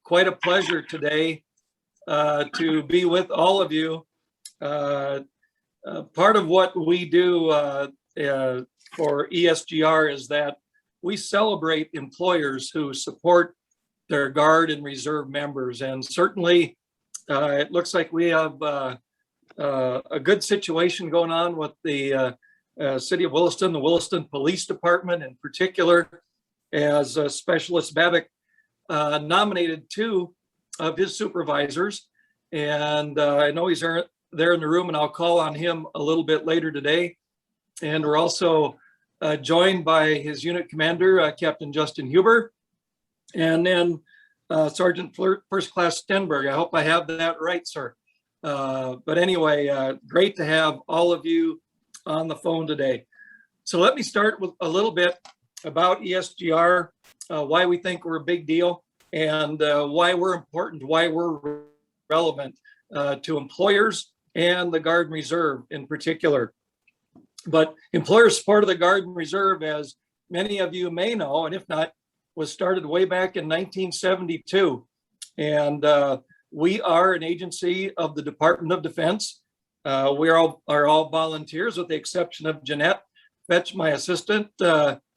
Quite a pleasure today to be with all of you. Part of what we do for ESGR is that we celebrate employers who support their Guard and Reserve members. And certainly it looks like we have a good situation going on with the City of Williston, the Williston Police Department in particular, as Specialist Babick nominated 2 of his supervisors. And I know he's there in the room, and I'll call on him a little bit later today. And we're also joined by his unit commander, Captain Justin Huber, and then Sergeant First Class Stenberg. I hope I have that right, sir. But anyway, great to have all of you on the phone today. So let me start with a little bit about ESGR, why we think we're a big deal, and why we're important, why we're relevant to employers and the Guard and Reserve in particular. But employer support of the Guard and Reserve, as many of you may know, and if not, was started way back in 1972. And we are an agency of the Department of Defense. We are all volunteers with the exception of Jeanette Fetch, my assistant,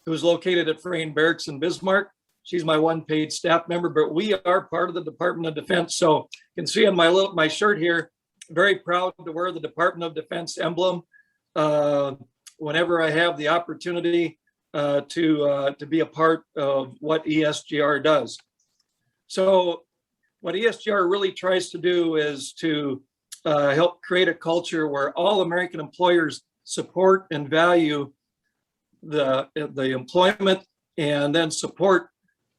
who's located at Frayne Barracks in Bismarck. She's my one-paid staff member, but we are part of the Department of Defense. So you can see on my shirt here, very proud to wear the Department of Defense emblem whenever I have the opportunity to be a part of what ESGR does. So what ESGR really tries to do is to help create a culture where all American employers support and value the employment and then support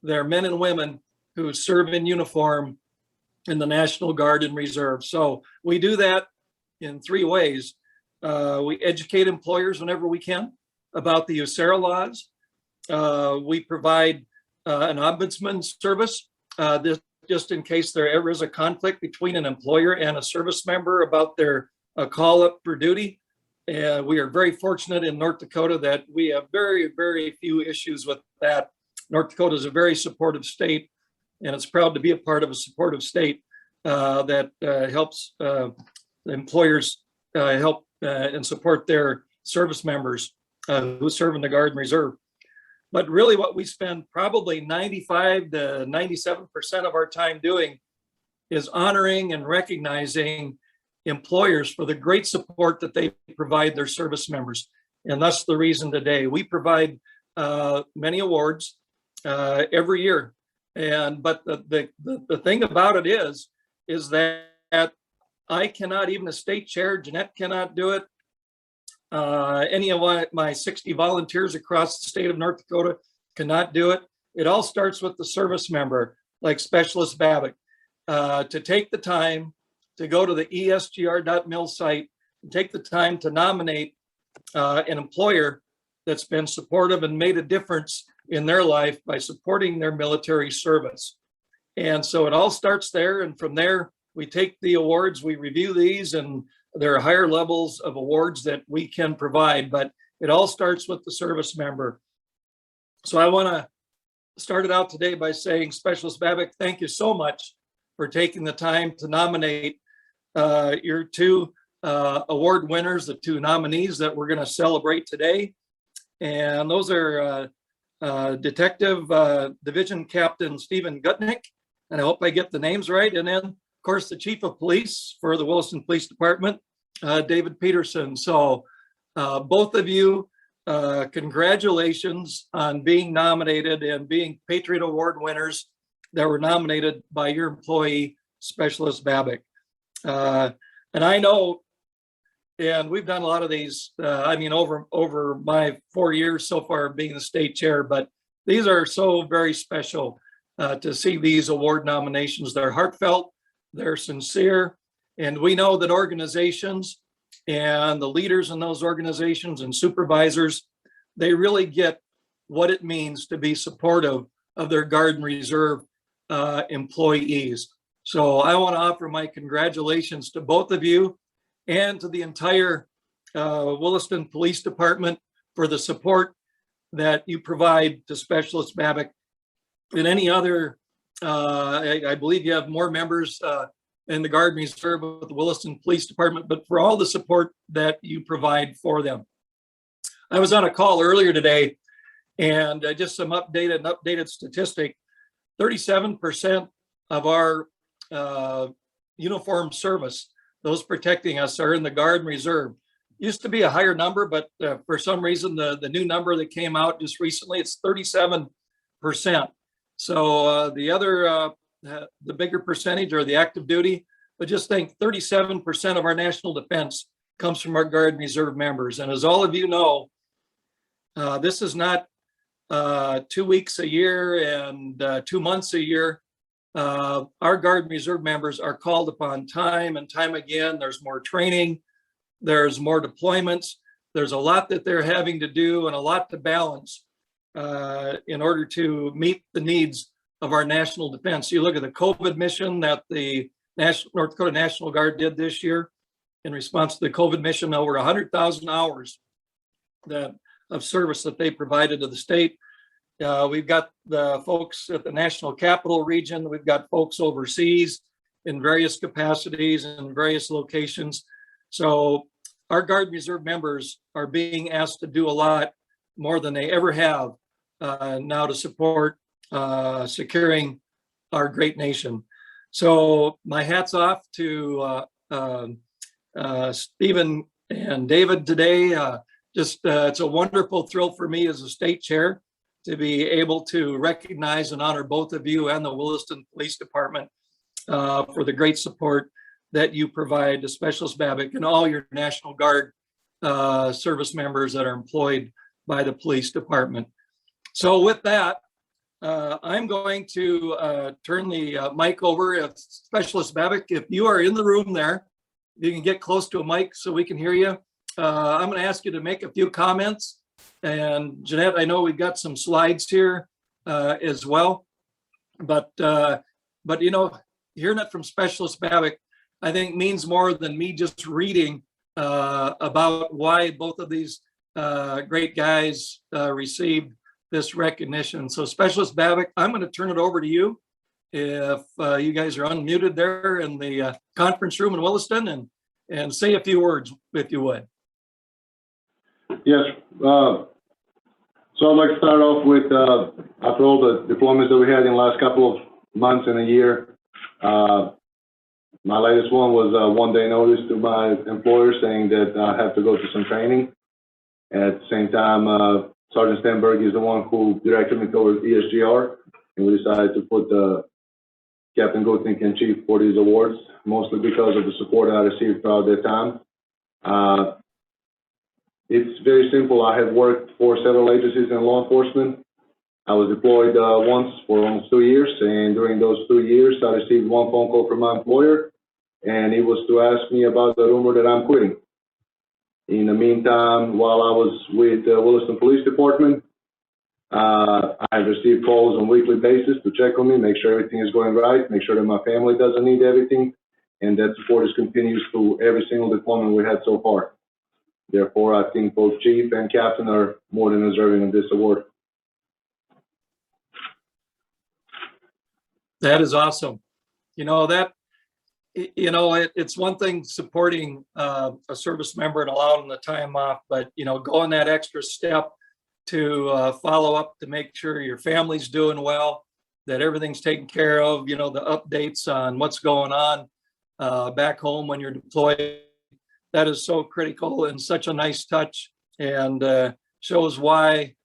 their men and women who serve in uniform in the National Guard and Reserve. So we do that in 3 ways. We educate employers whenever we can about the USERRA laws. We provide an ombudsman service, this just in case there ever is a conflict between an employer and a service member about their call up for duty. And we are very fortunate in North Dakota that we have very, very few issues with that. North Dakota is a very supportive state, and it's proud to be a part of a supportive state that helps employers help and support their service members who serve in the Guard and Reserve. But really what we spend probably 95 to 97% of our time doing is honoring and recognizing employers for the great support that they provide their service members. And that's the reason today. We provide many awards every year. But the thing about it is that I cannot, even a state chair, Jeanette cannot do it. Any of my 60 volunteers across the state of North Dakota cannot do it. It all starts with the service member, like Specialist Babick, to take the time to go to the esgr.mil site and take the time to nominate an employer that's been supportive and made a difference in their life by supporting their military service. And so it all starts there. And from there, we take the awards, we review these, and there are higher levels of awards that we can provide, but it all starts with the service member. So I want to start it out today by saying, Specialist Babick, thank you so much for taking the time to nominate your 2 award winners, the 2 nominees that we're going to celebrate today. And those are Detective Division Captain Stephen Gutnick, and I hope I get the names right. And then, of course, the Chief of Police for the Williston Police Department, David Peterson. So both of you, congratulations on being nominated and being Patriot Award winners that were nominated by your employee, Specialist Babick. And I know, and we've done a lot of these, over my 4 years so far being the state chair, but these are so very special to see these award nominations. They're heartfelt, they're sincere, and we know that organizations and the leaders in those organizations and supervisors, they really get what it means to be supportive of their Guard and Reserve employees. So I want to offer my congratulations to both of you and to the entire Williston Police Department for the support that you provide to Specialist Babick and any other I believe you have more members in the Guard and Reserve with the Williston Police Department, but for all the support that you provide for them. I was on a call earlier today, and just some updated statistic. 37% of our uniformed service, those protecting us, are in the Guard and Reserve. Used to be a higher number, but for some reason, the new number that came out just recently, it's 37%. So the other, the bigger percentage are the active duty, but just think 37% of our national defense comes from our Guard and Reserve members. And as all of you know, this is not 2 weeks a year and 2 months a year. Our Guard and Reserve members are called upon time and time again. There's more training, there's more deployments, there's a lot that they're having to do and a lot to balance in order to meet the needs of our national defense. You look at the COVID mission that the North Dakota National Guard did this year in response to the COVID mission, over 100,000 hours of service that they provided to the state. We've got the folks at the National Capital Region. We've got folks overseas in various capacities and various locations. So our Guard and Reserve members are being asked to do a lot more than they ever have now to support securing our great nation. So my hat's off to Stephen and David today. It's a wonderful thrill for me as a state chair to be able to recognize and honor both of you and the Williston Police Department for the great support that you provide to Specialist Babbitt and all your National Guard service members that are employed by the police department. So with that, I'm going to turn the mic over. If Specialist Babbitt, if you are in the room there, you can get close to a mic so we can hear you. I'm going to ask you to make a few comments. And Jeanette, I know we've got some slides here as well, but you know, hearing it from Specialist Babbitt, I think means more than me just reading about why both of these great guys received this recognition. So Specialist Babbitt, I'm going to turn it over to you. If you guys are unmuted there in the conference room in Williston, and say a few words if you would. Yes. So I'd like to start off with, after all the deployments that we had in the last couple of months and a year, my latest one was a one-day notice to my employer saying that I have to go to some training. At the same time, Sergeant Stenberg is the one who directed me towards ESGR, and we decided to put Captain Goodnick in chief for these awards, mostly because of the support I received throughout that time. It's very simple. I have worked for several agencies in law enforcement. I was deployed once for almost 2 years, and during those 2 years, I received one phone call from my employer, and it was to ask me about the rumor that I'm quitting. In the meantime, while I was with the Williston Police Department, I received calls on a weekly basis to check on me, make sure everything is going right, make sure that my family doesn't need everything, and that support is continues through every single deployment we had so far. Therefore, I think both Chief and Captain are more than deserving of this award. That is awesome. You know, it's one thing supporting a service member and allowing them the time off, but, you know, going that extra step to follow up to make sure your family's doing well, that everything's taken care of, you know, the updates on what's going on back home when you're deployed. That is so critical and such a nice touch, and shows why,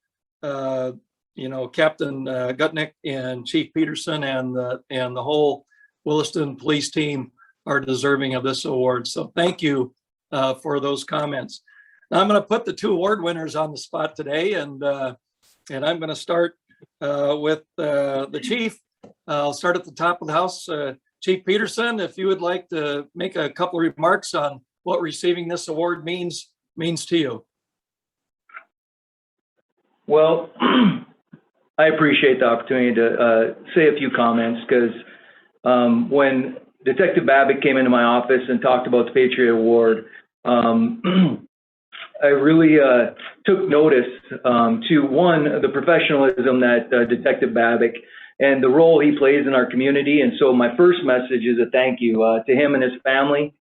you know, Captain Goodnick and Chief Peterson and the whole Williston police team are deserving of this award. So thank you for those comments. Now I'm going to put the two award winners on the spot today, and I'm going to start with the chief. I'll start at the top of the house. Chief Peterson, if you would like to make a couple of remarks on what receiving this award means to you. Well, I appreciate the opportunity to say a few comments, because when Detective Babbitt came into my office and talked about the Patriot Award, I really took notice to, one, the professionalism that Detective Babbitt and the role he plays in our community. And so my first message is a thank you to him and his family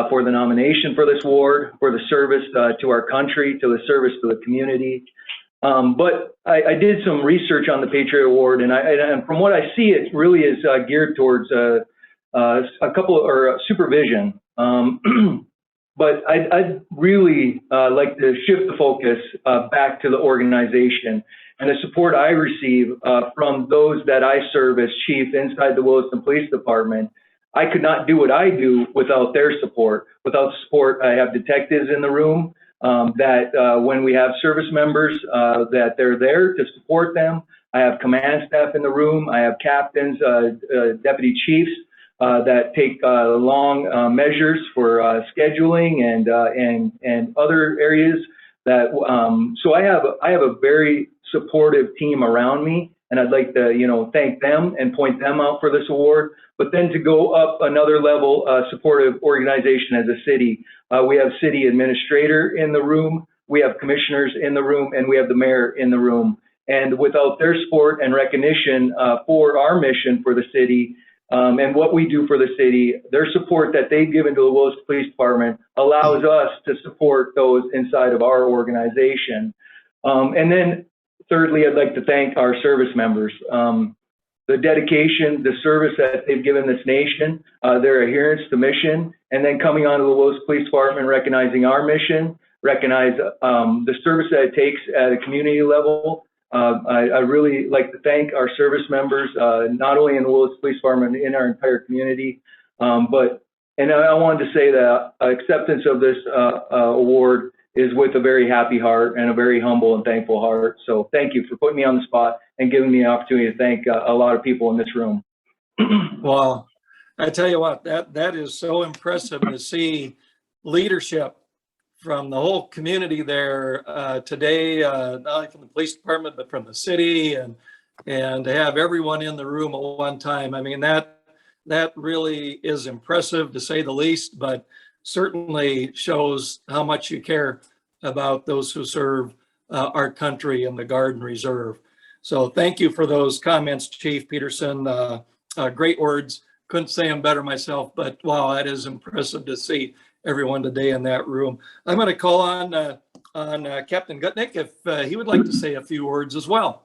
for the nomination for this award, for the service to our country, to the service to the community. But I did some research on the Patriot Award, and from what I see, it really is geared towards a couple or supervision. But I'd really like to shift the focus back to the organization and the support I receive from those that I serve as chief inside the Williston Police Department. I could not do what I do without their support. Without support, I have detectives in the room that when we have service members that they're there to support them. I have command staff in the room. I have captains, deputy chiefs that take long measures for scheduling and other areas that. So I have a very supportive team around me, and I'd like to thank them and point them out for this award. But then to go up another level, supportive organization as a city. We have city administrator in the room, we have commissioners in the room, and we have the mayor in the room. And without their support and recognition for our mission for the city and what we do for the city, their support that they've given to the Williston Police Department allows us to support those inside of our organization. And then thirdly, I'd like to thank our service members. The dedication, the service that they've given this nation, their adherence to mission, and then coming onto the Williston Police Department, recognizing our mission, recognize the service that it takes at a community level. I really like to thank our service members, not only in the Williston Police Department, in our entire community. And I wanted to say that acceptance of this award is with a very happy heart and a very humble and thankful heart. So thank you for putting me on the spot and giving me the opportunity to thank a lot of people in this room. Well, I tell you what, that is so impressive to see leadership from the whole community there today, not only from the police department, but from the city, and to have everyone in the room at one time. I mean, that really is impressive to say the least, but certainly shows how much you care about those who serve our country in the Guard and Reserve. So thank you for those comments, Chief Peterson. Great words. Couldn't say them better myself, but wow, that is impressive to see everyone today in that room. I'm going to call on Captain Gutnick if he would like to say a few words as well.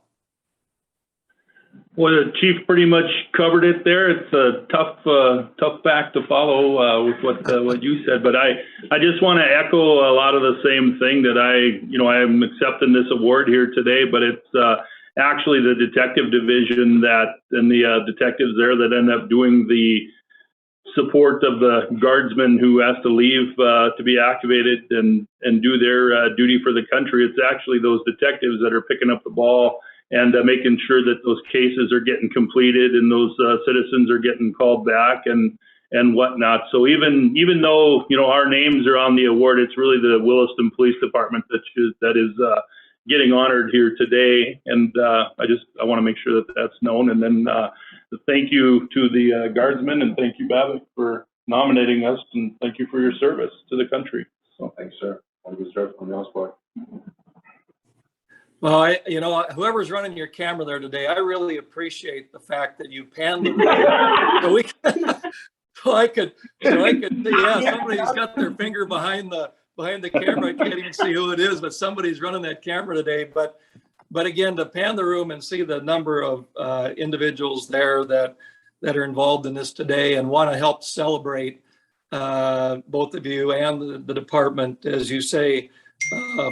Well, the chief pretty much covered it there. It's a tough fact to follow with what you said, but I just want to echo a lot of the same thing that I am accepting this award here today, but it's actually the detective division and the detectives there that end up doing the support of the guardsmen who has to leave to be activated and do their duty for the country. It's actually those detectives that are picking up the ball and making sure that those cases are getting completed and those citizens are getting called back and whatnot. So even though our names are on the award, it's really the Williston Police Department that is getting honored here today. And I want to make sure that that's known. And then thank you to the guardsmen, and thank you, Babbitt, for nominating us, and thank you for your service to the country. So Thanks, sir. I deserve from your part. Well, whoever's running your camera there today, I really appreciate the fact that you panned the room. So I could, somebody's got their finger behind the camera. I can't even see who it is, but somebody's running that camera today. But again, to pan the room and see the number of individuals there that are involved in this today and want to help celebrate both of you and the department, as you say,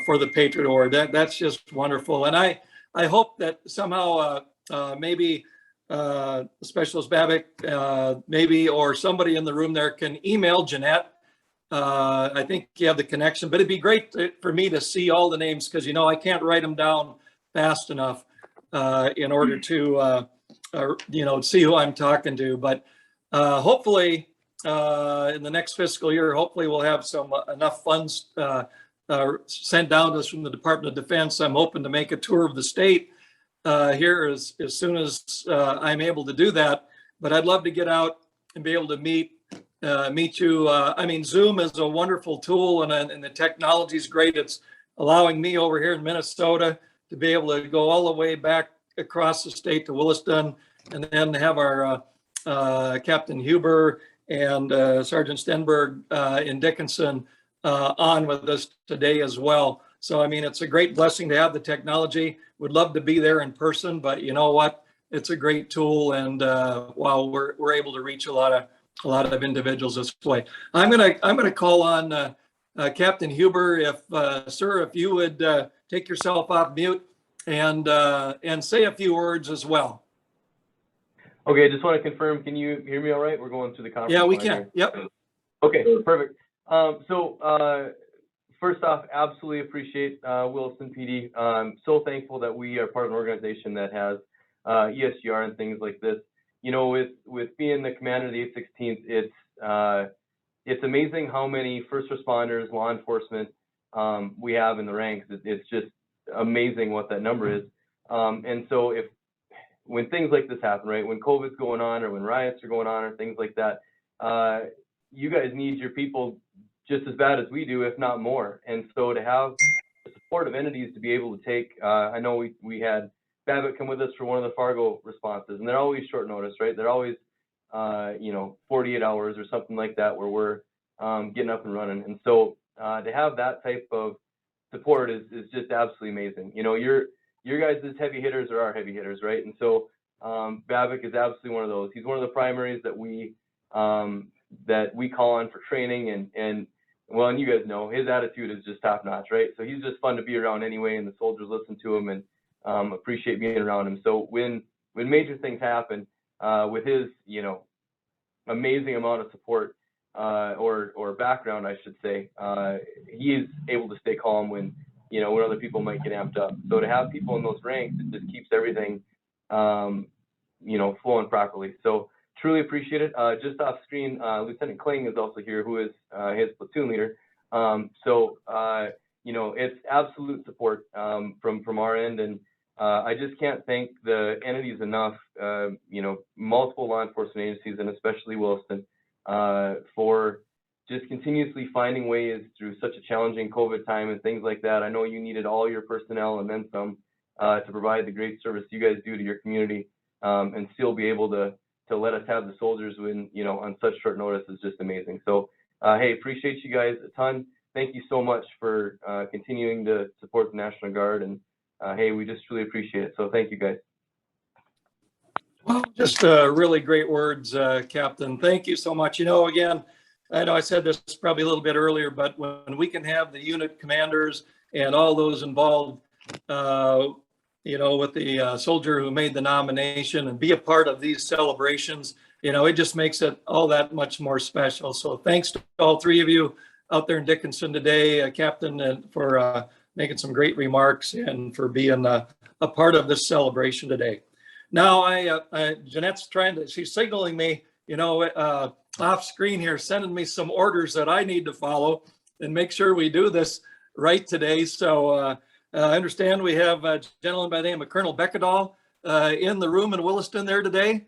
for the Patriot Award. That's just wonderful. And I hope that somehow maybe Specialist Babbitt, maybe, or somebody in the room there can email Jeanette. I think you have the connection, but it'd be great for me to see all the names, because I can't write them down fast enough in order to see who I'm talking to. But hopefully in the next fiscal year, hopefully we'll have enough funds sent down to us from the Department of Defense. I'm hoping to make a tour of the state here as soon as I'm able to do that. But I'd love to get out and be able to meet you. Zoom is a wonderful tool, and the technology is great. It's allowing me over here in Minnesota to be able to go all the way back across the state to Williston and then have our Captain Huber and Sergeant Stenberg in Dickinson on with us today as well. So, I mean, it's a great blessing to have the technology. Would love to be there in person, but you know what? It's a great tool, and while we're able to reach a lot of individuals this way. I'm gonna call on Captain Huber, if you would take yourself off mute and say a few words as well. Okay, I just want to confirm, can you hear me all right? We're going through the conference. Yeah, we line can. here. Yep. Okay, perfect. First off, absolutely appreciate Williston PD. I'm so thankful that we are part of an organization that has ESGR and things like this. You know, with being the commander of the 816th, it's amazing how many first responders, law enforcement we have in the ranks. It's just amazing what that number is. And so when things like this happen, right, when COVID's going on or when riots are going on or things like that, you guys need your people just as bad as we do, if not more. And so to have the support of entities to be able to take, I know we had Babbitt come with us for one of the Fargo responses, and they're always short notice, right? They're always, 48 hours or something like that where we're getting up and running. And so to have that type of support is just absolutely amazing. You know, your guys' heavy hitters are our heavy hitters, right? And so Babbitt is absolutely one of those. He's one of the primaries that we call on for training, and well, and you guys know his attitude is just top notch, right? So he's just fun to be around anyway, and the soldiers listen to him and appreciate being around him. So when major things happen, with his, amazing amount of support or background, I should say, he is able to stay calm when other people might get amped up. So to have people in those ranks, it just keeps everything, flowing properly. So truly appreciate it. Just off screen, Lieutenant Kling is also here, who is his platoon leader. It's absolute support from our end, and I just can't thank the entities enough, multiple law enforcement agencies, and especially Williston, for just continuously finding ways through such a challenging COVID time and things like that. I know you needed all your personnel and then some to provide the great service you guys do to your community, and still be able to let us have the soldiers when, on such short notice is just amazing. So, hey, appreciate you guys a ton. Thank you so much for continuing to support the National Guard, and hey, we just truly appreciate it. So thank you guys. Well, just really great words, Captain. Thank you so much. Again, I know I said this probably a little bit earlier, but when we can have the unit commanders and all those involved, with the soldier who made the nomination and be a part of these celebrations, it just makes it all that much more special. So thanks to all three of you out there in Dickinson today, Captain, for making some great remarks and for being a part of this celebration today. Now, Jeanette's she's signaling me, off screen here, sending me some orders that I need to follow and make sure we do this right today. So I understand we have a gentleman by the name of Colonel Beckedahl in the room in Williston there today.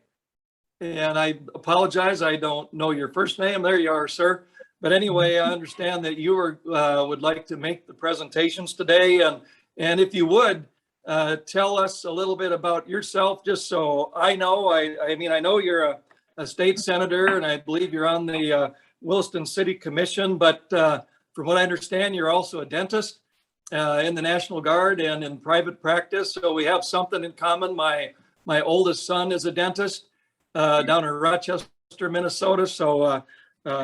And I apologize, I don't know your first name. There you are, sir. But anyway, I understand that you would like to make the presentations today. And if you would, tell us a little bit about yourself, just so I know. I know you're a state senator, and I believe you're on the Williston City Commission. But from what I understand, you're also a dentist in the National Guard and in private practice. So we have something in common. My oldest son is a dentist down in Rochester, Minnesota. So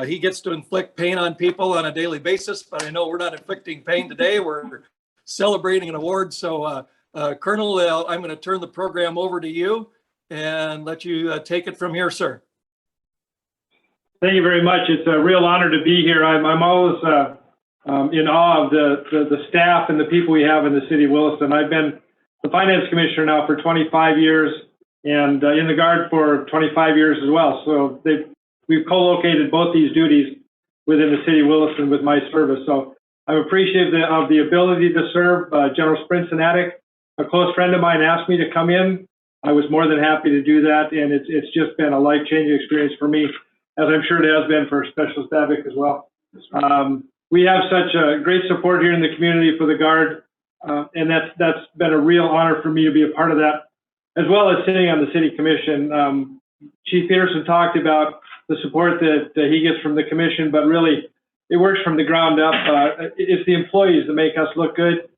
he gets to inflict pain on people on a daily basis, but I know we're not inflicting pain today. We're celebrating an award. So Colonel, I'm going to turn the program over to you and let you take it from here, sir. Thank you very much. It's a real honor to be here. I'm always in awe of the staff and the people we have in the city of Williston. I've been the finance commissioner now for 25 years and in the Guard for 25 years as well. So we've co-located both these duties within the city of Williston with my service. So I'm appreciative of the ability to serve. General Sprincenatic, a close friend of mine, asked me to come in. I was more than happy to do that, and it's just been a life-changing experience for me, as I'm sure it has been for Specialist Babbitt as well. We have such a great support here in the community for the Guard, and that's been a real honor for me to be a part of that. as well as sitting on the city commission. Chief Peterson talked about the support that he gets from the commission, but really it works from the ground up. It's the employees that make us look good,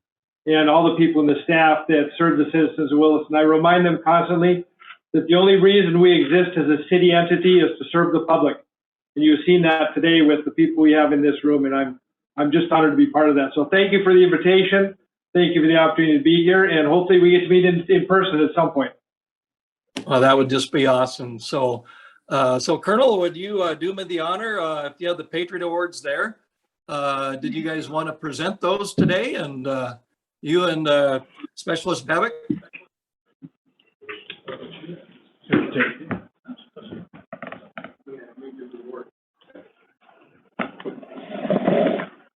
and all the people in the staff that serve the citizens of Williston. I remind them constantly that the only reason we exist as a city entity is to serve the public. And you've seen that today with the people we have in this room, and I'm just honored to be part of that. So thank you for the invitation. Thank you for the opportunity to be here, and hopefully we get to meet in person at some point. Well, that would just be awesome. So, Colonel, would you do me the honor if you have the Patriot Awards there? Did you guys want to present those today? And you and Specialist Babick?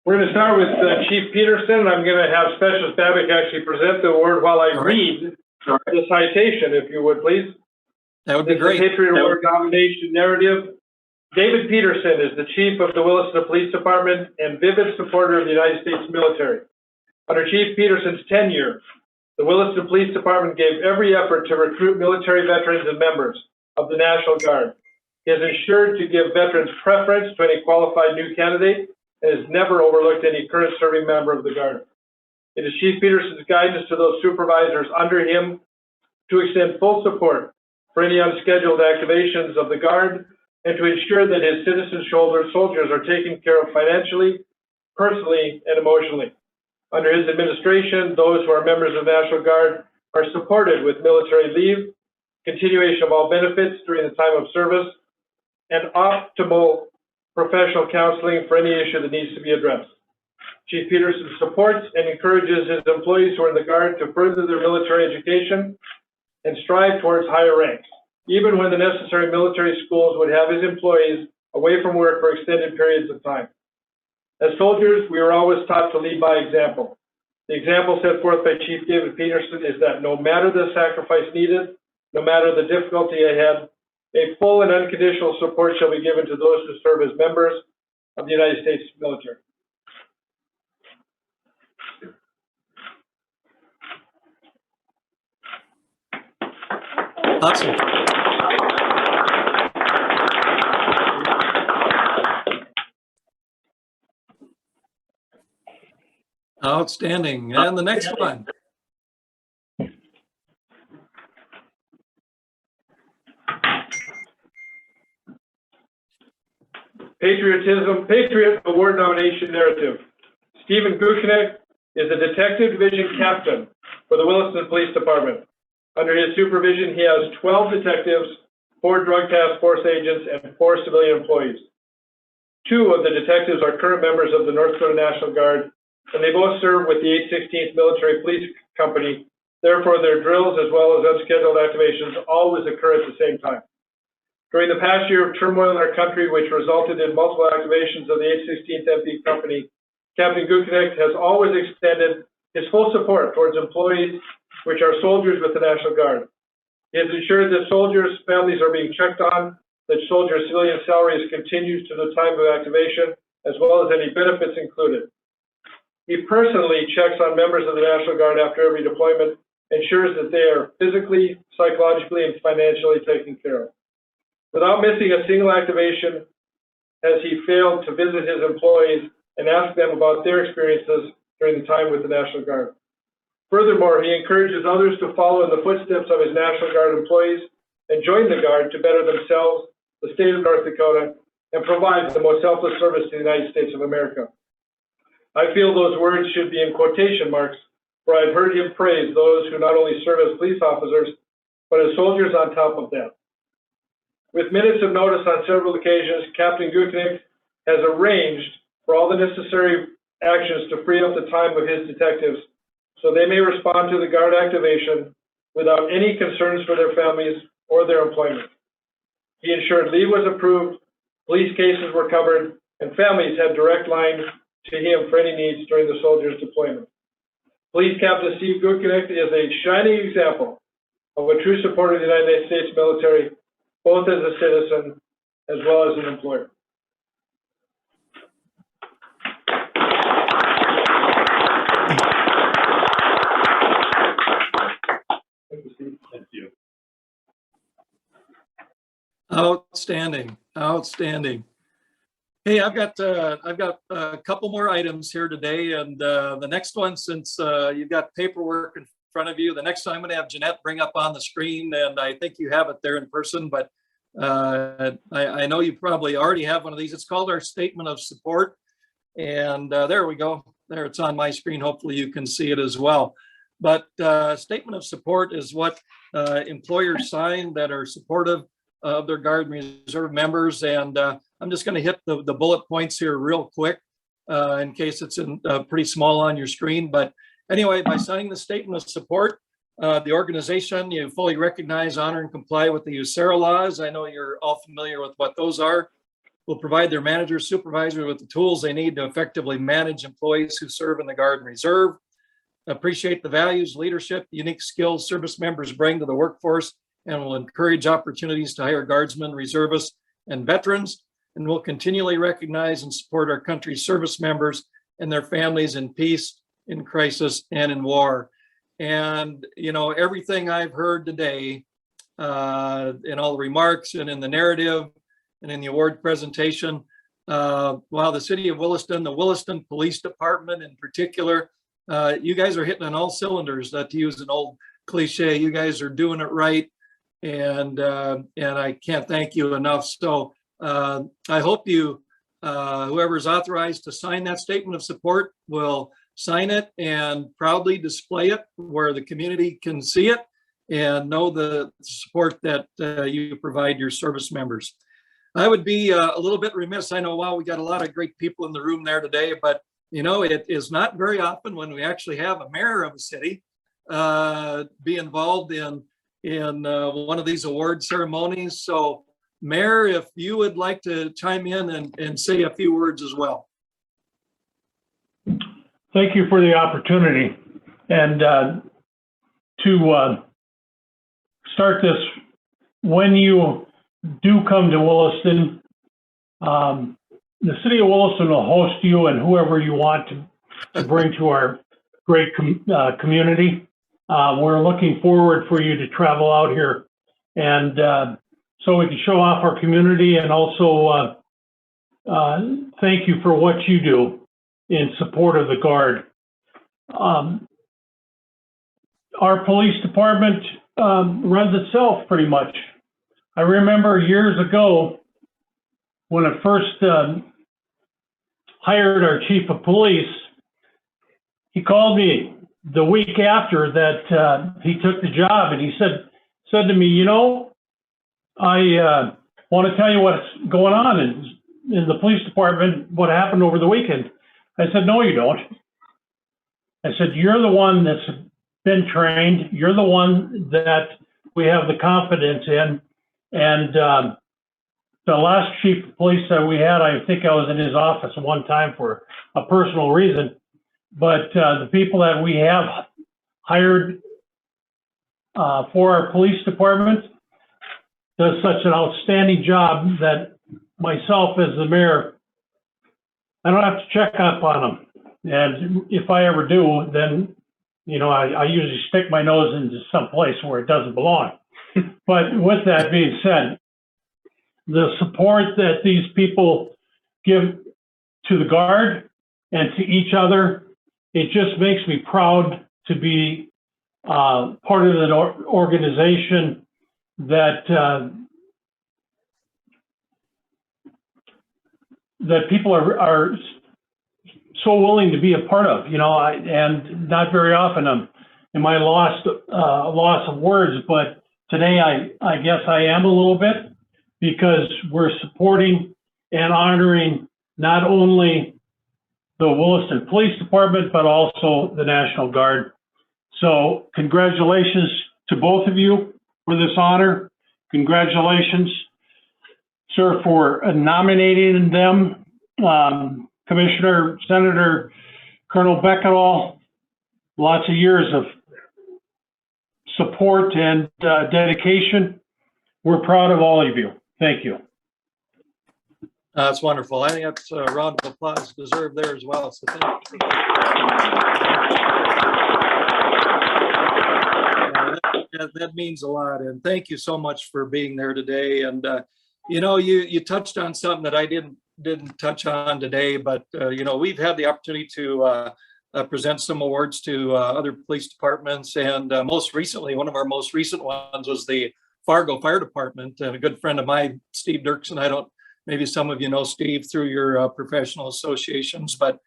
We're going to start with Chief Peterson. I'm going to have Specialist Babick actually present the award while I read the citation, if you would, please. That would be It's great. the Patriot Award nomination narrative. David Peterson is the Chief of the Williston Police Department and vivid supporter of the United States military. Under Chief Peterson's tenure, the Williston Police Department gave every effort to recruit military veterans and members of the National Guard. He has ensured to give veterans preference to any qualified new candidate and has never overlooked any current serving member of the Guard. It is Chief Peterson's guidance to those supervisors under him to extend full support for any unscheduled activations of the Guard and to ensure that his citizen soldiers are taken care of financially, personally, and emotionally. Under his administration, those who are members of the National Guard are supported with military leave, continuation of all benefits during the time of service, and optimal professional counseling for any issue that needs to be addressed. Chief Peterson supports and encourages his employees who are in the Guard to further their military education and strive towards higher ranks, even when the necessary military schools would have his employees away from work for extended periods of time. As soldiers, we are always taught to lead by example. The example set forth by Chief David Peterson is that no matter the sacrifice needed, no matter the difficulty ahead, a full and unconditional support shall be given to those who serve as members of the United States military. Awesome. Outstanding. And the next one. Patriot Award nomination narrative. Stephen Gukenek is a Detective Division Captain for the Williston Police Department. Under his supervision, he has 12 detectives, 4 drug task force agents, and 4 civilian employees. 2 of the detectives are current members of the North Dakota National Guard, and they both serve with the 816th Military Police Company. Therefore, their drills as well as unscheduled activations always occur at the same time. During the past year of turmoil in our country, which resulted in multiple activations of the 816th MP Company, Captain Gukenek has always extended his full support towards employees which are soldiers with the National Guard. He has ensured that soldiers' families are being checked on, that soldiers' civilian salaries continues to the time of activation, as well as any benefits included. He personally checks on members of the National Guard after every deployment, ensures that they are physically, psychologically, and financially taken care of. Without missing a single activation, has he failed to visit his employees and ask them about their experiences during the time with the National Guard. Furthermore, he encourages others to follow in the footsteps of his National Guard employees and join the Guard to better themselves, the state of North Dakota, and provide the most selfless service to the United States of America. I feel those words should be in quotation marks, for I've heard him praise those who not only serve as police officers, but as soldiers on top of that. With minutes of notice on several occasions, Captain Gukenek has arranged for all the necessary actions to free up the time of his detectives so they may respond to the Guard activation without any concerns for their families or their employment. He ensured leave was approved, police cases were covered, and families had direct line to him for any needs during the soldiers' deployment. Police Captain Steve Gukenek is a shining example of a true supporter of the United States military, both as a citizen as well as an employer. Thank you. Outstanding, outstanding. Hey, I've got a couple more items here today, and the next one, since you've got paperwork in front of you, the next one I'm going to have Jeanette bring up on the screen, and I think you have it there in person, but I know you probably already have one of these. It's called our statement of support, and there we go. There, it's on my screen. Hopefully you can see it as well. But statement of support is what employers sign that are supportive of their Guard and Reserve members. And I'm just going to hit the bullet points here real quick in case it's in pretty small on your screen. But anyway, by signing the statement of support, the organization, you fully recognize, honor, and comply with the USERRA laws. I know you're all familiar with what those are. Will provide their managers, supervisors with the tools they need to effectively manage employees who serve in the Guard and Reserve. Appreciate the values, leadership, unique skills service members bring to the workforce, and will encourage opportunities to hire guardsmen, reservists, and veterans, and will continually recognize and support our country's service members and their families in peace, in crisis, and in war. And, you know, everything I've heard today in all the remarks and in the narrative and in the award presentation, while the city of Williston, the Williston Police Department in particular, you guys are hitting on all cylinders, to use an old cliche. You guys are doing it right, and I can't thank you enough. So I hope you, whoever's authorized to sign that statement of support, will sign it and proudly display it where the community can see it and know the support that you provide your service members. I would be a little bit remiss. I know, wow, we got a lot of great people in the room there today, but you know, it is not very often when we actually have a mayor of a city be involved in one of these award ceremonies. So Mayor, if you would like to chime in and say a few words as well. Thank you for the opportunity. And to start this, when you do come to Williston, the city of Williston will host you and whoever you want to bring to our great community. We're looking forward for you to travel out here, and so we can show off our community, and also thank you for what you do in support of the Guard. Our police department runs itself pretty much. I remember years ago when I first hired our chief of police, he called me the week after that he took the job, and he said to me, you know, I want to tell you what's going on in the police department, what happened over the weekend. I said, no, you don't. I said, you're the one that's been trained. You're the one that we have the confidence in. And the last chief of police that we had, I think I was in his office one time for a personal reason. But the people that we have hired for our police department does such an outstanding job that myself as the mayor, I don't have to check up on them. And if I ever do, then, you know, I usually stick my nose into some place where it doesn't belong. But with that being said, the support that these people give to the Guard and to each other, it just makes me proud to be part of an organization that that people are so willing to be a part of, you know. And not very often am I loss of words, but today I guess I am a little bit, because we're supporting and honoring not only the Williston Police Department, but also the National Guard. So congratulations to both of you for this honor. Congratulations, sir, for nominating them. Commissioner, Senator, Colonel Beckett, lots of years of support and dedication. We're proud of all of you. Thank you. That's wonderful. I think that's a round of applause deserved there as well. So thank you. that means a lot. And thank you so much for being there today. And, you touched on something that I didn't touch on today, but, we've had the opportunity to present some awards to other police departments. And most recently, one of our most recent ones was the Fargo Fire Department. And a good friend of mine, Steve Dirksen, maybe some of you know Steve through your professional associations, but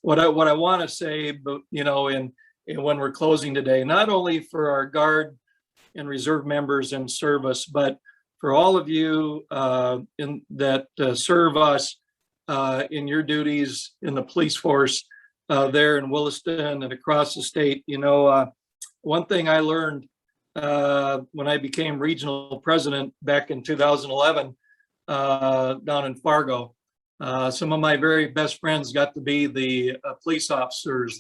what I want to say, in when we're closing today, not only for our Guard and Reserve members in service, but for all of you that serve us in your duties in the police force there in Williston and across the state. One thing I learned when I became regional president back in 2011 down in Fargo, some of my very best friends got to be the police officers,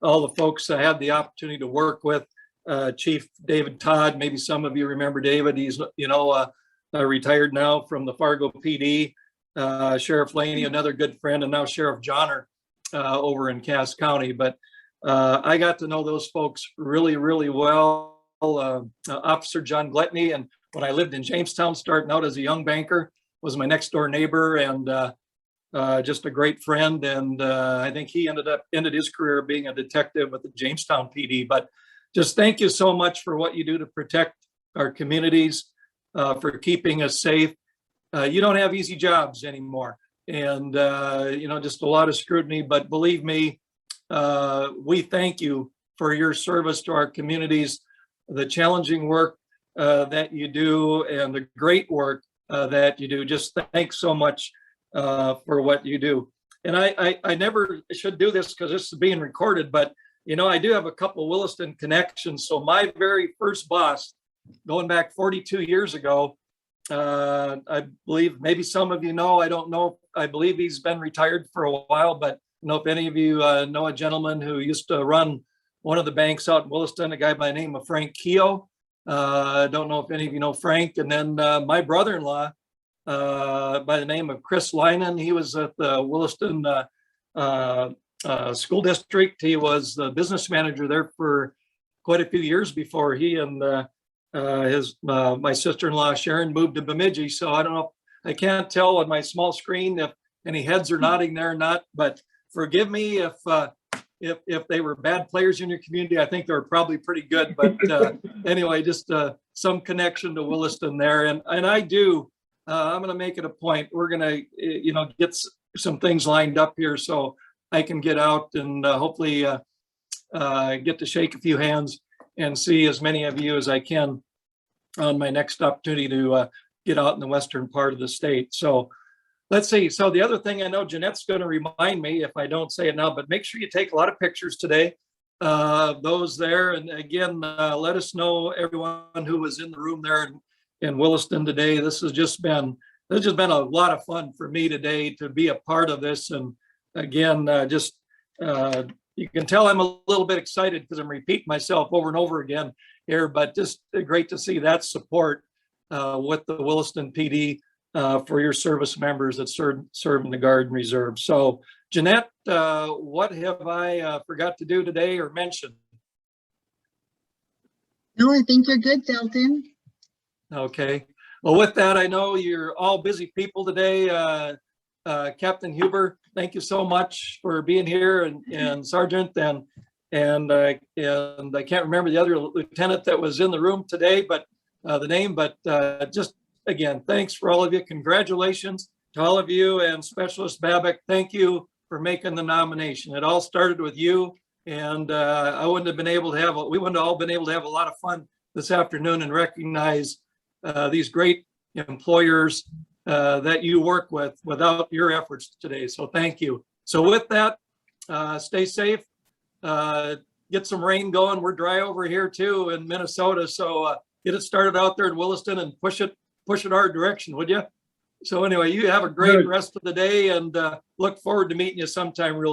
all the folks I had the opportunity to work with. Chief David Todd, maybe some of you remember David. He's retired now from the Fargo PD. Sheriff Laney, another good friend, and now Sheriff Johnner over in Cass County. But I got to know those folks really, really well. Officer John Gletney, and when I lived in Jamestown, starting out as a young banker, was my next door neighbor and just a great friend. And I think he ended his career being a detective with the Jamestown PD. But just thank you so much for what you do to protect our communities, for keeping us safe. You don't have easy jobs anymore. And, just a lot of scrutiny, but believe me, we thank you for your service to our communities, the challenging work that you do and the great work that you do. Just thanks so much for what you do. And I never should do this because this is being recorded, but I do have a couple Williston connections. So my very first boss, going back 42 years ago, I believe maybe some of you know, I don't know, I believe he's been retired for a while, but I don't know if any of you know a gentleman who used to run one of the banks out in Williston, a guy by the name of Frank Keogh. I don't know if any of you know Frank. And then my brother-in-law by the name of Chris Linen, he was at the Williston school district. He was the business manager there for quite a few years before he and my sister-in-law Sharon moved to Bemidji. So I don't know, I can't tell on my small screen if any heads are nodding there or not, but forgive me if they were bad players in your community. I think they were probably pretty good, but anyway, just some connection to Williston there. And I do, I'm going to make it a point. We're going to, get some things lined up here so I can get out and hopefully get to shake a few hands and see as many of you as I can on my next opportunity to get out in the western part of the state. So let's see. So the other thing, I know Jeanette's going to remind me if I don't say it now, but make sure you take a lot of pictures today, those there. And again, let us know everyone who was in the room there in Williston today. This has just been a lot of fun for me today to be a part of this. And again, you can tell I'm a little bit excited because I'm repeating myself over and over again here, but just great to see that support with the Williston PD for your service members that serve in the Guard and Reserve. So Jeanette, what have I forgot to do today or mention? No, I think you're good, Delton. Okay. Well, with that, I know you're all busy people today. Captain Huber, thank you so much for being here, and Sergeant, and I can't remember the other lieutenant that was in the room today, but the name, but just again, thanks for all of you. Congratulations to all of you, and Specialist Babbitt, thank you for making the nomination. It all started with you, and we wouldn't have all been able to have a lot of fun this afternoon and recognize these great employers that you work with without your efforts today. So thank you. So with that, stay safe, get some rain going. We're dry over here too in Minnesota. So get it started out there in Williston and push it our direction, would you? So anyway, you have a great rest of the day, and look forward to meeting you sometime real